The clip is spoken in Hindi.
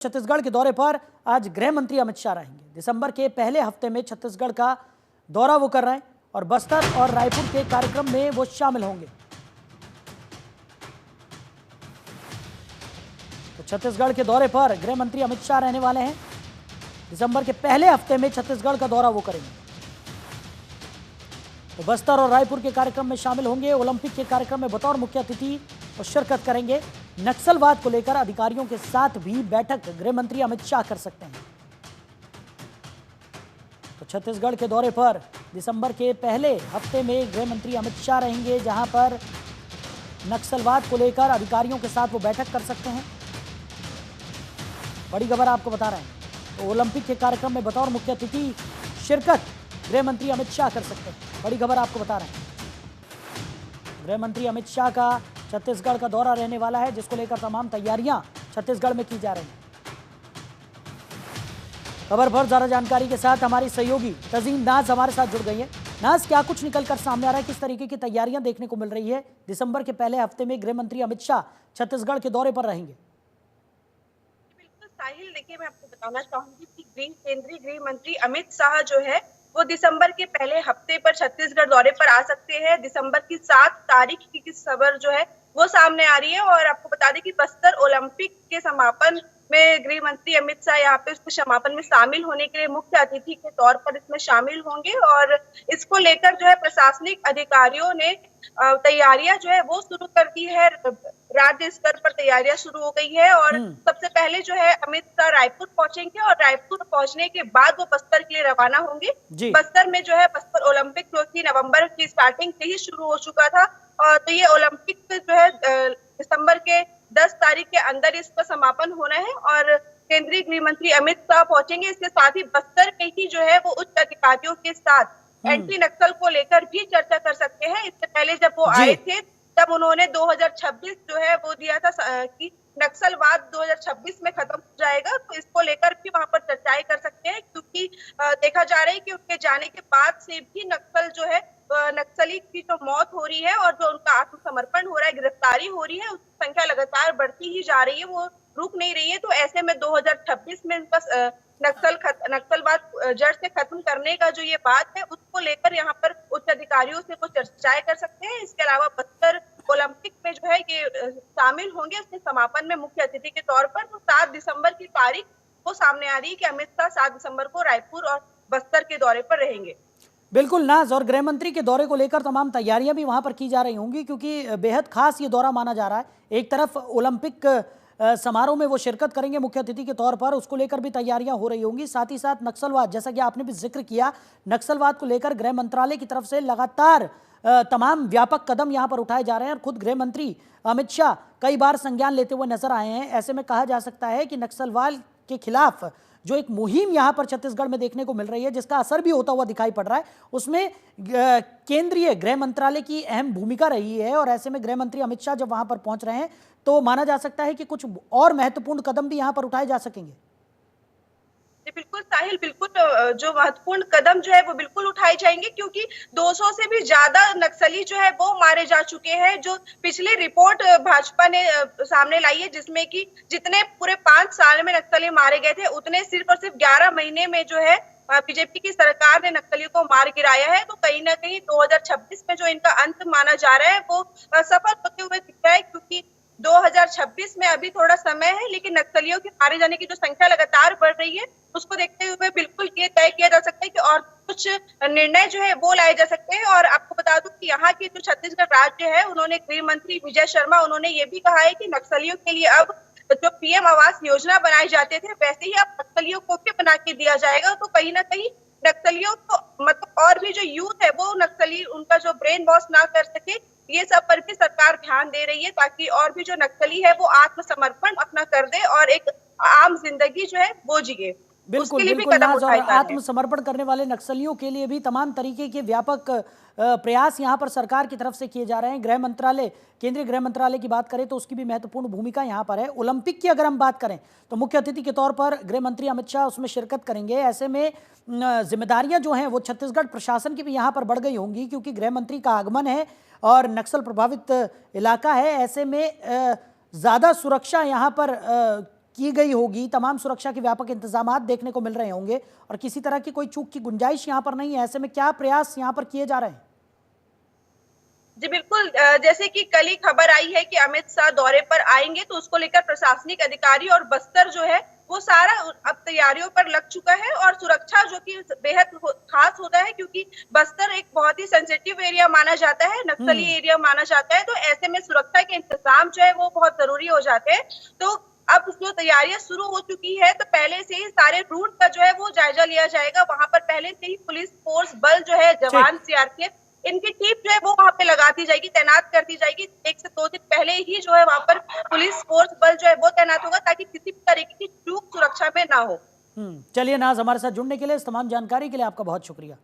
छत्तीसगढ़ के दौरे पर आज गृह मंत्री अमित शाह रहेंगे। दिसंबर के पहले हफ्ते में छत्तीसगढ़ का दौरा वो कर रहे हैं और बस्तर और रायपुर के कार्यक्रम में वो शामिल होंगे। तो छत्तीसगढ़ के दौरे पर गृह मंत्री अमित शाह रहने वाले हैं। दिसंबर के पहले हफ्ते में छत्तीसगढ़ का दौरा वो करेंगे। तो बस्तर और रायपुर के कार्यक्रम में शामिल होंगे। ओलंपिक के कार्यक्रम में बतौर मुख्य अतिथि वो शिरकत करेंगे। नक्सलवाद को लेकर अधिकारियों के साथ भी बैठक गृह मंत्री अमित शाह कर सकते हैं। तो छत्तीसगढ़ के दौरे पर दिसंबर के पहले हफ्ते में गृह मंत्री अमित शाह रहेंगे, जहां पर नक्सलवाद को लेकर अधिकारियों के साथ वो बैठक कर सकते हैं। बड़ी खबर आपको बता रहे हैं। तो ओलंपिक के कार्यक्रम में बतौर मुख्य अतिथि शिरकत गृह मंत्री अमित शाह कर सकते हैं। बड़ी खबर आपको बता रहे हैं। गृह मंत्री अमित शाह का छत्तीसगढ़ का दौरा रहने वाला है, जिसको लेकर तमाम तैयारियां छत्तीसगढ़ में की जा रही हैं। खबर पर ज्यादा जानकारी के साथ हमारी सहयोगी तजीन नाज हमारे साथ जुड़ गई है। नाज, क्या कुछ निकलकर सामने आ रहा है? किस तरीके की तैयारियां देखने को मिल रही है? दिसंबर के पहले हफ्ते में गृह मंत्री अमित शाह छत्तीसगढ़ के दौरे पर रहेंगे। बिल्कुल साहिल, देखिए मैं आपको बताना चाहूंगी कि केंद्रीय गृह मंत्री अमित शाह जो है वो दिसंबर के पहले हफ्ते पर छत्तीसगढ़ दौरे पर आ सकते हैं। दिसंबर की 7 तारीख की खबर जो है वो सामने आ रही है। और आपको बता दें कि बस्तर ओलंपिक के समापन में गृह मंत्री अमित शाह यहाँ पे उसके समापन में शामिल होने के लिए मुख्य अतिथि के तौर पर इसमें शामिल होंगे। और इसको लेकर जो है प्रशासनिक अधिकारियों ने तैयारियां जो है वो शुरू कर दी है। राज्य स्तर पर तैयारियां शुरू हो गई है। और सबसे पहले जो है अमित शाह रायपुर पहुंचेंगे और रायपुर पहुंचने के बाद वो बस्तर के लिए रवाना होंगे। बस्तर में जो है बस्तर ओलंपिक जो कि नवंबर की स्टार्टिंग से ही शुरू हो चुका था। और तो ये ओलंपिक जो है दिसंबर के 10 तारीख के अंदर इसका समापन होना है। और केंद्रीय गृह मंत्री अमित शाह पहुंचेंगे। इसके साथ ही बस्तर में ही जो है वो उच्च अधिकारियों के साथ एंटी नक्सल को लेकर भी चर्चा कर सकते हैं। इससे पहले जब वो आए थे तब उन्होंने 2026 जो है वो दिया था कि नक्सलवाद 2026 में खत्म हो जाएगा। तो इसको लेकर भी वहां पर चर्चाएं कर सकते हैं, क्योंकि देखा जा रहा है कि उनके जाने के बाद से भी नक्सल जो है नक्सली की जो मौत हो रही है और जो उनका आत्मसमर्पण हो रहा है, गिरफ्तारी हो रही है, उसकी संख्या लगातार बढ़ती ही जा रही है, वो रुक नहीं रही है। तो ऐसे में 2026 में इनका नक्सलवाद जड़ से खत्म करने का जो ये बात है उसको लेकर यहाँ पर उच्च अधिकारियों से वो चर्चाएं कर सकते हैं। इसके अलावा बस्तर ओलंपिक में जो है ये शामिल होंगे उसके समापन में मुख्य अतिथि के तौर पर। तो 7 दिसंबर की तारीख वो सामने आ रही है कि अमित शाह 7 दिसंबर को रायपुर और बस्तर के दौरे पर रहेंगे। बिल्कुल नाज, और गृह मंत्री के दौरे को लेकर तमाम तैयारियां भी वहां पर की जा रही होंगी, क्योंकि बेहद खास ये दौरा माना जा रहा है। एक तरफ ओलंपिक समारोह में वो शिरकत करेंगे मुख्य अतिथि के तौर पर, उसको लेकर भी तैयारियां हो रही होंगी। साथ ही साथ नक्सलवाद, जैसा कि आपने भी जिक्र किया, नक्सलवाद को लेकर गृह मंत्रालय की तरफ से लगातार तमाम व्यापक कदम यहां पर उठाए जा रहे हैं और खुद गृह मंत्री अमित शाह कई बार संज्ञान लेते हुए नजर आए हैं। ऐसे में कहा जा सकता है कि नक्सलवाद के खिलाफ जो एक मुहिम यहां पर छत्तीसगढ़ में देखने को मिल रही है, जिसका असर भी होता हुआ दिखाई पड़ रहा है, उसमें केंद्रीय गृह मंत्रालय की अहम भूमिका रही है। और ऐसे में गृह मंत्री अमित शाह जब वहां पर पहुंच रहे हैं तो माना जा सकता है कि कुछ और महत्वपूर्ण कदम भी यहां पर उठाए जा सकेंगे। बिल्कुल साहिल, बिल्कुल जो महत्वपूर्ण कदम जो है वो बिल्कुल उठाए जाएंगे, क्योंकि 200 से भी ज्यादा नक्सली जो है वो मारे जा चुके हैं। जो पिछली रिपोर्ट भाजपा ने सामने लाई है, जिसमें कि जितने पूरे 5 साल में नक्सली मारे गए थे उतने सिर्फ और सिर्फ 11 महीने में जो है बीजेपी की सरकार ने नक्सलियों को मार गिराया है। तो कहीं ना कहीं 2026 में जो इनका अंत माना जा रहा है वो सफल होते हुए दिख रहा है, क्योंकि 2026 में अभी थोड़ा समय है, लेकिन नक्सलियों के मारे जाने की जो संख्या लगातार बढ़ रही है उसको देखते हुए बिल्कुल ये तय किया जा सकता है कि और कुछ निर्णय जो है वो लाए जा सकते हैं। और आपको बता दूं कि यहाँ की जो छत्तीसगढ़ राज्य है, उन्होंने गृह मंत्री विजय शर्मा उन्होंने ये भी कहा है कि नक्सलियों के लिए अब जो पीएम आवास योजना बनाए जाते थे वैसे ही अब नक्सलियों को भी बना के दिया जाएगा। तो कहीं ना कहीं नक्सलियों को मतलब और भी जो यूथ है वो नक्सली उनका जो ब्रेन वॉश ना कर सके, ये सब पर भी सरकार ध्यान दे रही है, ताकि और भी जो नक्सली है वो आत्मसमर्पण अपना कर दे और एक आम जिंदगी जो है वो जिए। बिल्कुल बिल्कुल नाज, और आत्मसमर्पण करने वाले नक्सलियों के लिए भी तमाम तरीके के व्यापक प्रयास यहां पर सरकार की तरफ से किए जा रहे हैं। गृह मंत्रालय, केंद्रीय गृह मंत्रालय की बात करें तो उसकी भी महत्वपूर्ण भूमिका यहां पर है। ओलंपिक की अगर हम बात करें तो मुख्य अतिथि के तौर पर गृह मंत्री अमित शाह उसमें शिरकत करेंगे। ऐसे में जिम्मेदारियां जो हैं वो छत्तीसगढ़ प्रशासन की भी यहाँ पर बढ़ गई होंगी, क्योंकि गृह मंत्री का आगमन है और नक्सल प्रभावित इलाका है। ऐसे में ज़्यादा सुरक्षा यहाँ पर की गई होगी, तमाम सुरक्षा के व्यापक इंतजामात देखने को मिल रहे होंगे और किसी तरह की कोई चूक की गुंजाइश यहाँ पर नहीं है। ऐसे में क्या प्रयास यहाँ पर किए जा रहे हैं? जी बिल्कुल, जैसे कि कल ही खबर आई है कि अमित शाह दौरे पर आएंगे, तो उसको लेकर प्रशासनिक अधिकारी और बस्तर जो है वो सारा अब तैयारियों पर लग चुका है। और सुरक्षा जो कि बेहद खास होता है, क्योंकि बस्तर एक बहुत ही सेंसिटिव एरिया माना जाता है, नक्सली हम्म। एरिया माना जाता है, तो ऐसे में सुरक्षा के इंतजाम जो है वो बहुत जरूरी हो जाते हैं। तो अब जो तैयारियां शुरू हो चुकी है, तो पहले से ही सारे रूट का जो है वो जायजा लिया जाएगा। वहां पर पहले से ही पुलिस फोर्स बल जो है, ठीक। जवान, सीआरपीएफ, इनकी टीम जो है वो वहां पे लगा दी जाएगी, तैनात कर दी जाएगी। 1 से 2 दिन पहले ही जो है वहां पर पुलिस फोर्स बल जो है वो तैनात होगा, ताकि किसी भी तरीके की चूक सुरक्षा में ना हो। चलिए नाज, हमारे साथ जुड़ने के लिए, इस तमाम जानकारी के लिए आपका बहुत शुक्रिया।